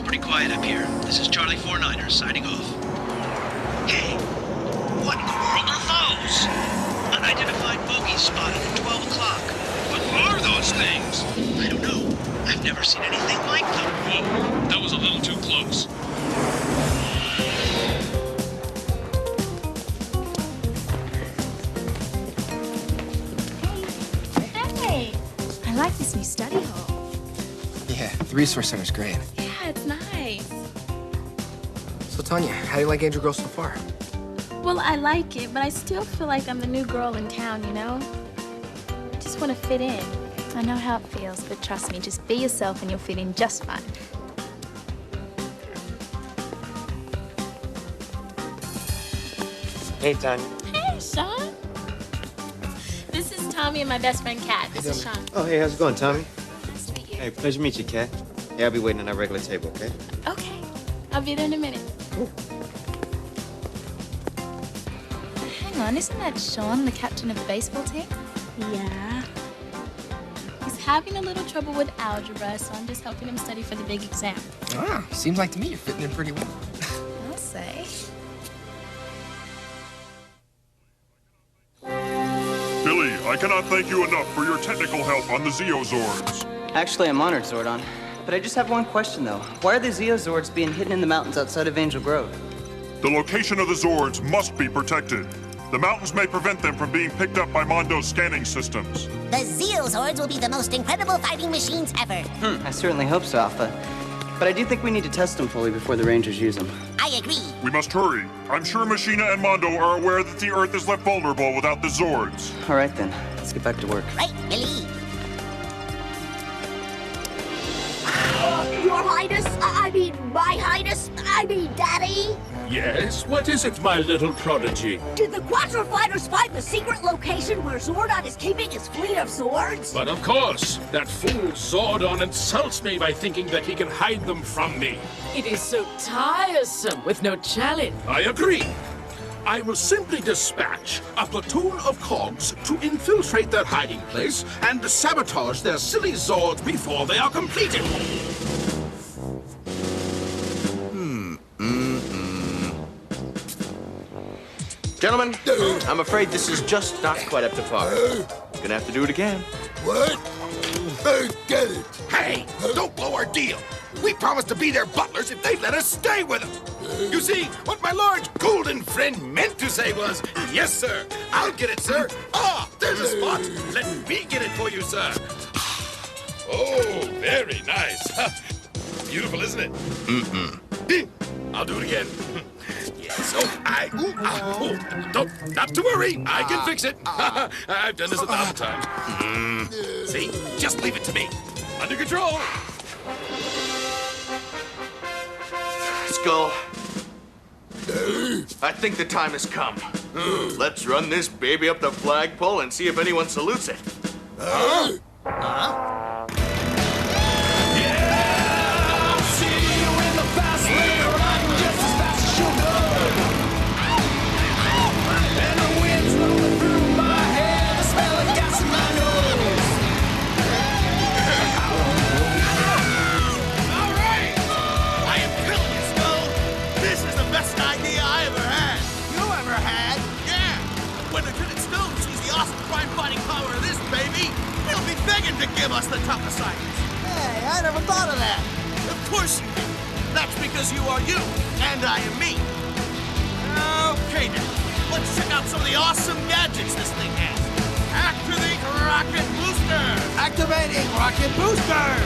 pretty quiet up here. This is Charlie 49ers signing off. Hey, what in the world are those? Unidentified bogeys spotted at 12 o'clock. What are those things? I don't know. I've never seen anything like them. Whoa, that was a little too close. Hey, I like this new study hall. Yeah, the resource center's great. Yeah, it's nice. So, Tanya, how do you like Angel Grove so far? Well, I like it, but I still feel like I'm the new girl in town, you know? I just want to fit in. I know how it feels, but trust me, just be yourself and you'll fit in just fine. Hey, Tanya. Hey, Sean. This is Tommy and my best friend, Kat. This is Sean. Oh, hey, how's it going, Tommy? Nice to meet you. Hey, pleasure to meet you, Kat. Yeah, I'll be waiting on our regular table, okay? Okay. I'll be there in a minute. Cool. Hang on, isn't that Sean, the captain of the baseball team? Yeah. He's having a little trouble with algebra, so I'm just helping him study for the big exam. Ah, seems like to me you're fitting in pretty well. I'll say. Billy, I cannot thank you enough for your technical help on the Zeozords. Actually, I'm honored, Zordon. But I just have one question, though. Why are the Zeozords being hidden in the mountains outside of Angel Grove? The location of the Zords must be protected. The mountains may prevent them from being picked up by Mondo's scanning systems. The Zeozords will be the most incredible fighting machines ever. I certainly hope so, Alpha. But I do think we need to test them fully before the Rangers use them. I agree. We must hurry. I'm sure Machina and Mondo are aware that the Earth is left vulnerable without the Zords. All right, then. Let's get back to work. Right, Billy? Your Highness, my Highness, Daddy. Yes, what is it, my little prodigy? Did the Quattro Fighters find the secret location where Zordon is keeping his fleet of swords? But of course, that fool Zordon insults me by thinking that he can hide them from me. It is so tiresome with no challenge. I agree. I will simply dispatch a platoon of cogs to infiltrate their hiding place and sabotage their silly Zords before they are completed. Gentlemen, I'm afraid this is just not quite up to par. Gonna have to do it again. What? Get it. Hey, don't blow our deal. We promised to be their butlers if they'd let us stay with them. You see, what my large golden friend meant to say was, yes, sir, I'll get it, sir. Ah, there's a spot. Let me get it for you, sir. Oh, very nice. Beautiful, isn't it? I'll do it again. Yes, don't, not to worry. I can fix it. I've done this 1,000 times. See, just leave it to me. Under control. Skull. I think the time has come. Let's run this baby up the flagpole and see if anyone salutes it. To give us the top assignments. Hey, I never thought of that. Of course you did. That's because you are you, and I am me. Okay, now, let's check out some of the awesome gadgets this thing has. Activate rocket boosters! Activating rocket boosters!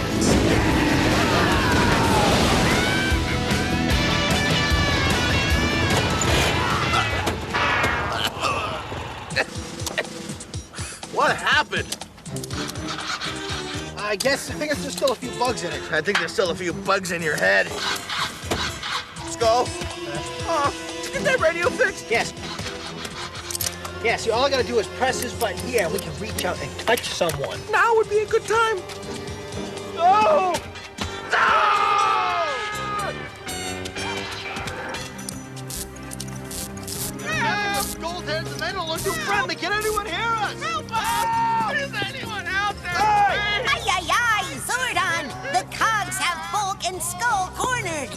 What happened? I guess there's still a few bugs in it. I think there's still a few bugs in your head. Skull? Is that radio fixed? Yes. Yeah, see, all I gotta do is press this button here and we can reach out and touch someone. Now would be a good time. No! No! Yeah, Skull's heads and they don't look too friendly. Can anyone hear us? Help us! Is anyone out there? Ay, ay, ay, Zordon! The cogs have bulk and Skull cornered.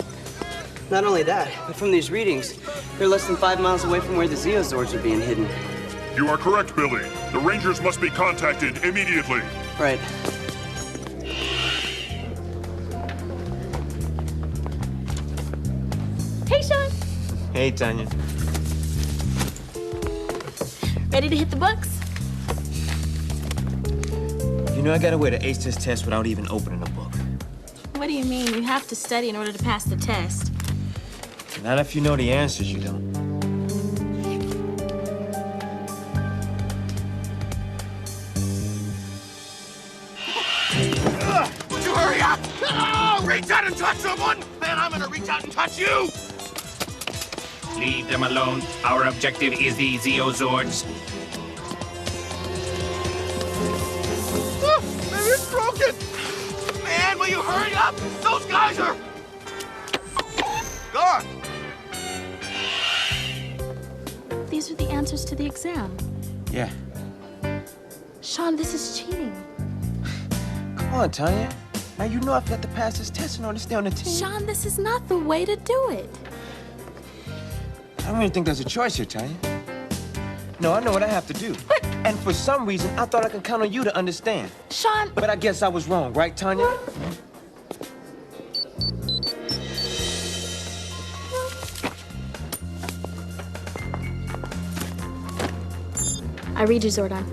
Not only that, but from these readings, they're less than 5 miles away from where the Zeozords are being hidden. You are correct, Billy. The Rangers must be contacted immediately. Right. Hey, Sean. Hey, Tanya. Ready to hit the books? You know I got a way to ace this test without even opening a book. What do you mean? You have to study in order to pass the test. Not if you know the answers, you don't. Would you hurry up? Oh, reach out and touch someone, then I'm gonna reach out and touch you. Leave them alone. Our objective is the Zeozords. Maybe it's broken. Man, will you hurry up? Those guys are gone. These are the answers to the exam. Yeah. Sean, this is cheating. Come on, Tanya. Now you know I've got to pass this test in order to stay on the team. Sean, this is not the way to do it. I don't even think there's a choice here, Tanya. No, I know what I have to do. But... And for some reason, I thought I could count on you to understand. Sean... But I guess I was wrong, right, Tanya? I read you, Zordon.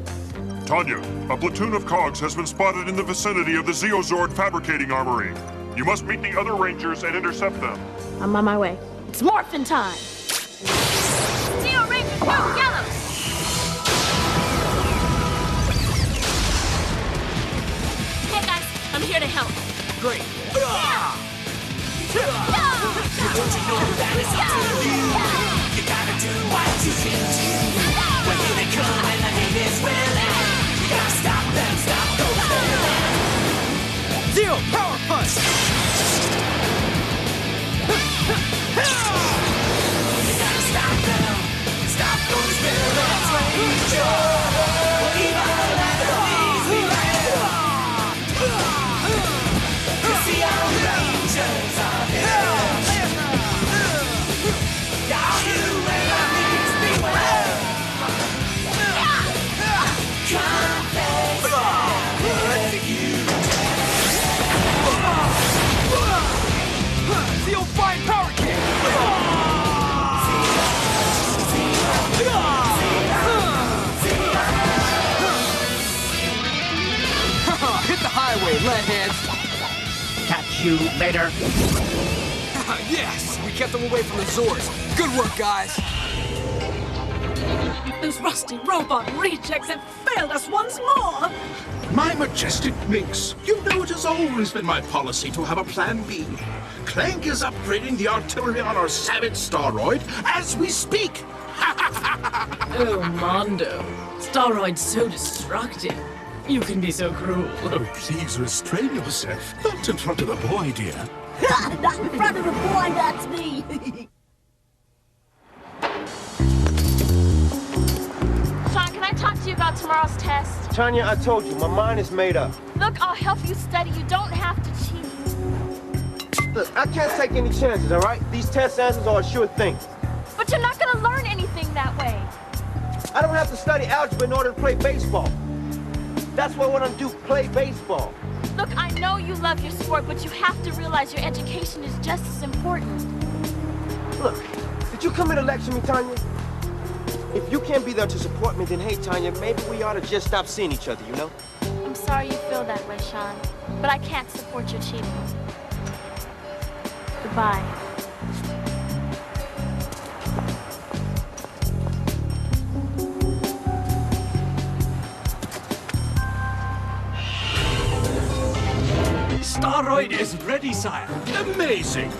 Tanya, a platoon of cogs has been spotted in the vicinity of the Zeozord fabricating armory. You must meet the other Rangers and intercept them. I'm on my way. It's morphin' time! Zeo Rangers, go yellow! Hey guys, I'm here to help. Great. Don't you know that it's up to you? You gotta do what you can do. When here they come and the hate is willing, you gotta stop them, stop those villains. Zero power punch! You gotta stop them, stop those villains. Evil enemies we you see our Rangers are here. Got you enemies beware. Come face them if you dare. Zeo flying power kick! Hit the highway, leadheads! Catch you later. Yes! We kept them away from the Zords. Good work, guys! Those rusty robot rejects have failed us once more! My majestic minx, you know it has always been my policy to have a plan B. Clank is upgrading the artillery on our savage Staroid as we speak. Oh, Mondo. Staroid's so destructive. You can be so cruel. Oh, please restrain yourself. Not in front of the boy, dear. Not in front of the boy, that's me. Sean, can I talk to you about tomorrow's test? Tanya, I told you, my mind is made up. Look, I'll help you study. You don't have to cheat. Look, I can't take any chances, all right? These test answers are a sure thing. But you're not going to learn anything that way. I don't have to study algebra in order to play baseball. That's what I want to do, play baseball. Look, I know you love your sport, but you have to realize your education is just as important. Look, did you come here to lecture me, Tanya? If you can't be there to support me, then hey, Tanya, maybe we ought to just stop seeing each other, you know? I'm sorry you feel that way, Sean, but I can't support your cheating. Goodbye. Staroid is ready, sire. Amazing!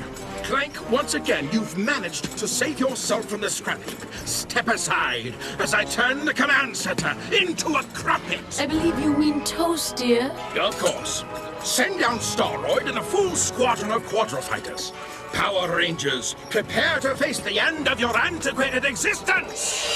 Clank, once again, you've managed to save yourself from the scrap heap. Step aside as I turn the command center into a crumpet. I believe you mean toast, dear. Of course. Send down Staroid and a full squadron of quadrifighters. Power Rangers, prepare to face the end of your antiquated existence!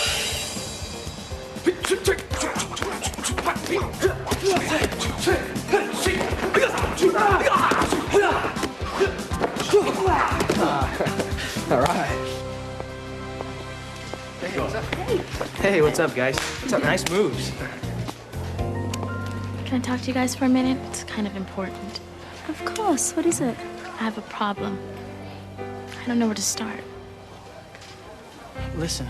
Hey, what's up, guys? What's up? Nice moves. Can I talk to you guys for a minute? It's kind of important. Of course. What is it? I have a problem. I don't know where to start. Listen.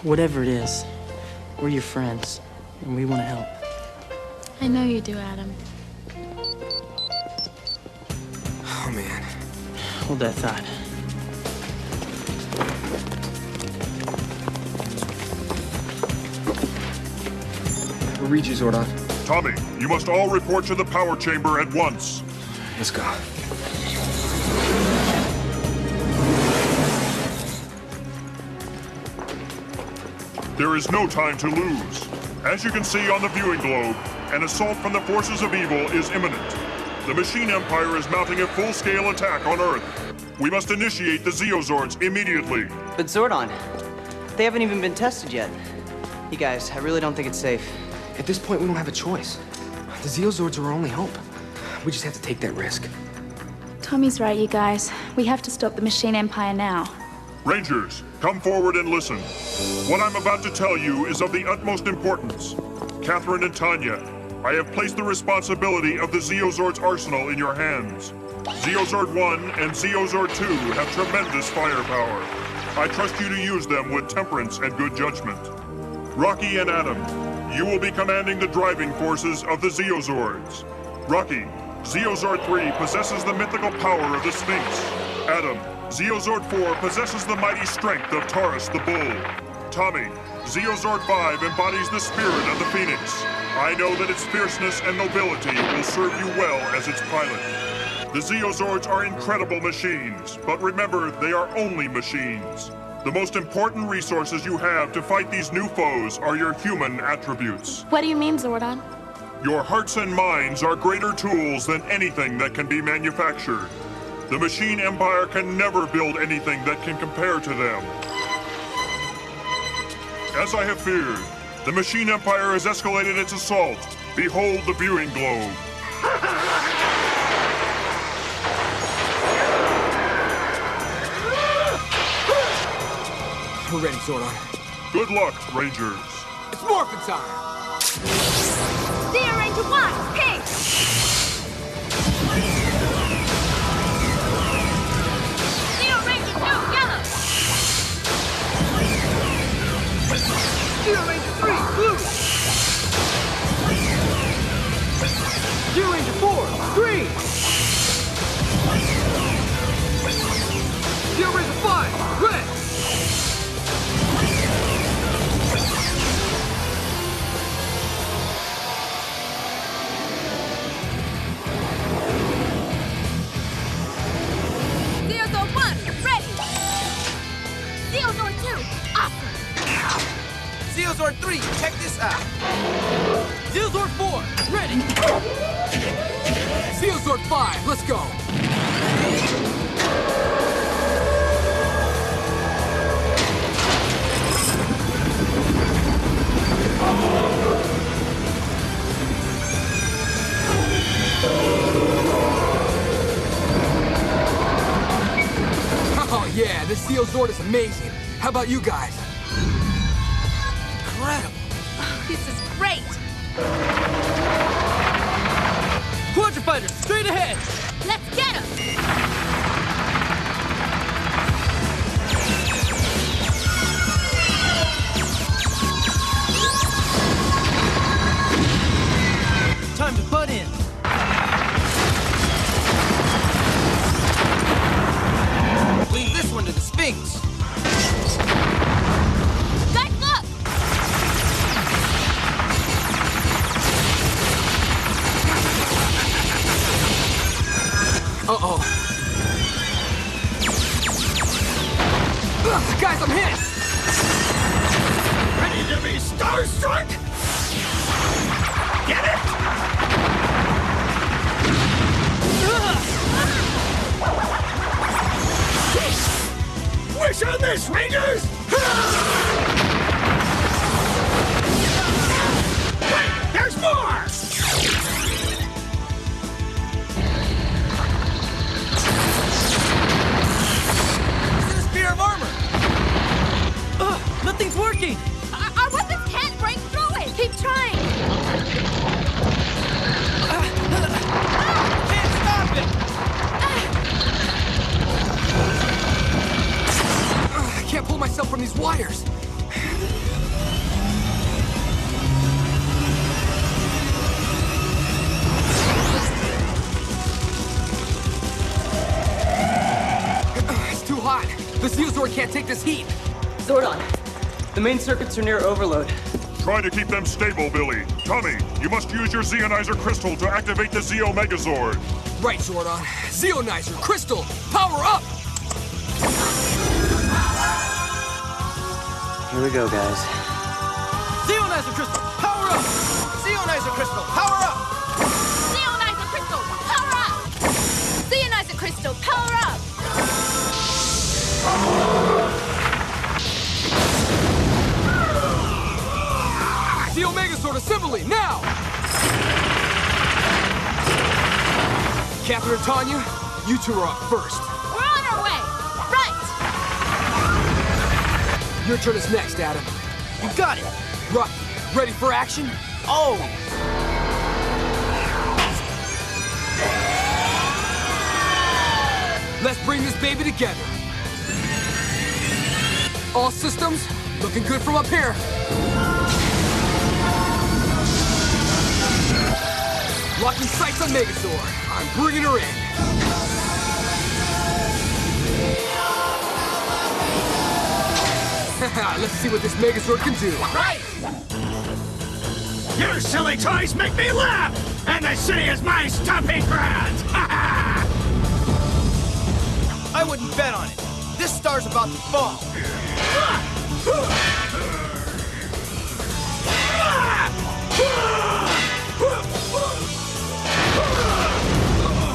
Whatever it is, we're your friends, and we want to help. I know you do, Adam. Oh, man. Hold that thought. We'll read you, Zordon. Tommy, you must all report to the power chamber at once. Let's go. There is no time to lose. As you can see on the viewing globe, an assault from the forces of evil is imminent. The Machine Empire is mounting a full-scale attack on Earth. We must initiate the Zeozords immediately. But Zordon, they haven't even been tested yet. You guys, I really don't think it's safe. At this point, we don't have a choice. The Zeozords are our only hope. We just have to take that risk. Tommy's right, you guys. We have to stop the Machine Empire now. Rangers, come forward and listen. What I'm about to tell you is of the utmost importance. Catherine and Tanya, I have placed the responsibility of the Zeozord's arsenal in your hands. Zeozord 1 and Zeozord 2 have tremendous firepower. I trust you to use them with temperance and good judgment. Rocky and Adam, you will be commanding the driving forces of the Zeozords. Rocky, Zeozord 3 possesses the mythical power of the Sphinx. Adam, Zeozord 4 possesses the mighty strength of Taurus the Bull. Tommy, Zeozord 5 embodies the spirit of the Phoenix. I know that its fierceness and nobility will serve you well as its pilot. The Zeozords are incredible machines, but remember, they are only machines. The most important resources you have to fight these new foes are your human attributes. What do you mean, Zordon? Your hearts and minds are greater tools than anything that can be manufactured. The Machine Empire can never build anything that can compare to them. As I have feared, the Machine Empire has escalated its assault. Behold the viewing globe. We're ready, Zordon. Good luck, Rangers. It's morphin' time! Zero Ranger 1, pink! Zero Ranger 2, yellow! Zero Ranger 3, blue! Zero Ranger 4, green! Zero Ranger 5, red! Zeozord 1, ready! Zeozord 2, awesome! Zeozord 3, check this out. Zeozord 4, ready! Zeozord 5, let's go! Oh yeah, this Zeozord is amazing. How about you guys? Incredible. Oh, this is great! Quadrifighters, straight ahead! Let's get him! Time to butt in. Leave this one to the Sphinx. Guys, look! Uh-oh. Ugh, guys, I'm hit! Ready to be starstruck? Get it? Wish on this, Rangers! Wait, there's more! This is a spear of armor. Zeozord can't take this heat. Zordon, the main circuits are near overload. Try to keep them stable, Billy. Tommy, you must use your Zeonizer crystal to activate the Zeo Megazord. Right, Zordon. Zeonizer crystal, power up! Here we go, guys. Zeonizer crystal, power up! Zeonizer crystal, power up! Zeonizer crystal, power up! Zeonizer crystal, power up! Zeo Megazord assembly, now! Catherine and Tanya, you two are up first. We're on our way! Right! Your turn is next, Adam. You got it! Rocky, ready for action? Always! Let's bring this baby together. All systems looking good from up here. Locking sights on Megazord. I'm bringing her in. Let's see what this Megazord can do. Right! Your silly toys make me laugh! And the city is my stomping ground! I wouldn't bet on it. This star's about to fall.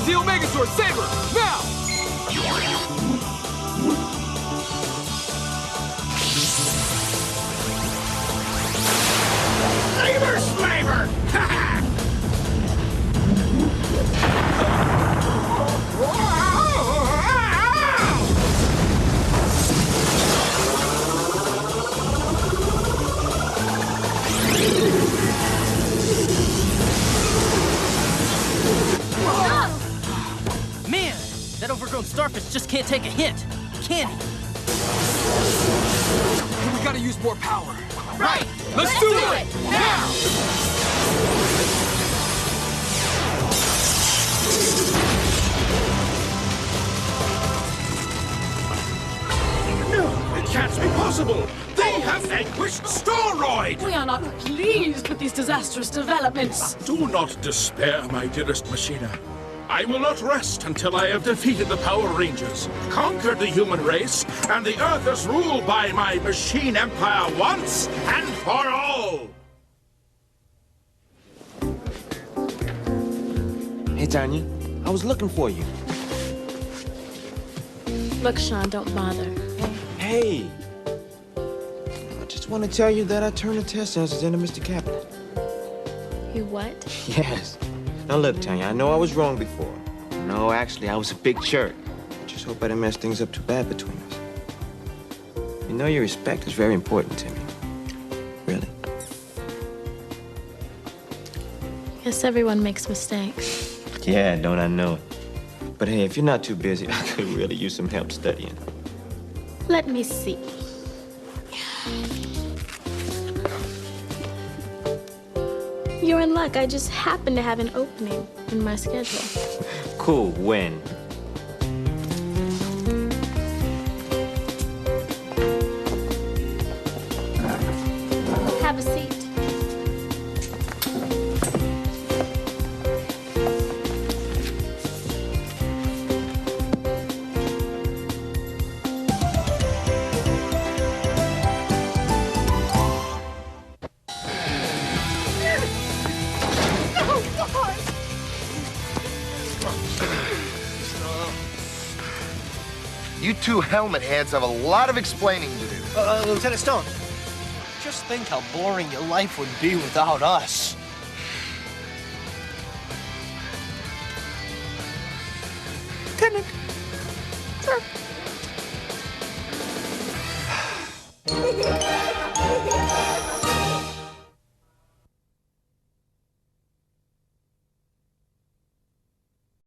Zeo Megazord, Saber, now! Saber Slaver! Man, that overgrown starfish just can't take a hit, can he? We gotta use more power. Right! Let's do it! Now! No, it can't be possible! They have vanquished Storoid! We are not pleased with these disastrous developments. Do not despair, my dearest Machina. I will not rest until I have defeated the Power Rangers, conquered the human race, and the Earth is ruled by my machine empire once and for all! Hey, Tanya. I was looking for you. Look, Sean, don't bother. Hey! I just want to tell you that I turned the test answers into Mr. Kaplan. You what? Yes. Now look, Tanya, I know I was wrong before. No, actually, I was a big jerk. Just hope I didn't mess things up too bad between us. You know, your respect is very important to me. Really. Guess everyone makes mistakes. Yeah, don't I know it? But hey, if you're not too busy, I could really use some help studying. Let me see. You're in luck. I just happen to have an opening in my schedule. Cool, when? Have a seat. You two helmet heads have a lot of explaining to do. Lieutenant Stone, just think how boring your life would be without us. Lieutenant, sir.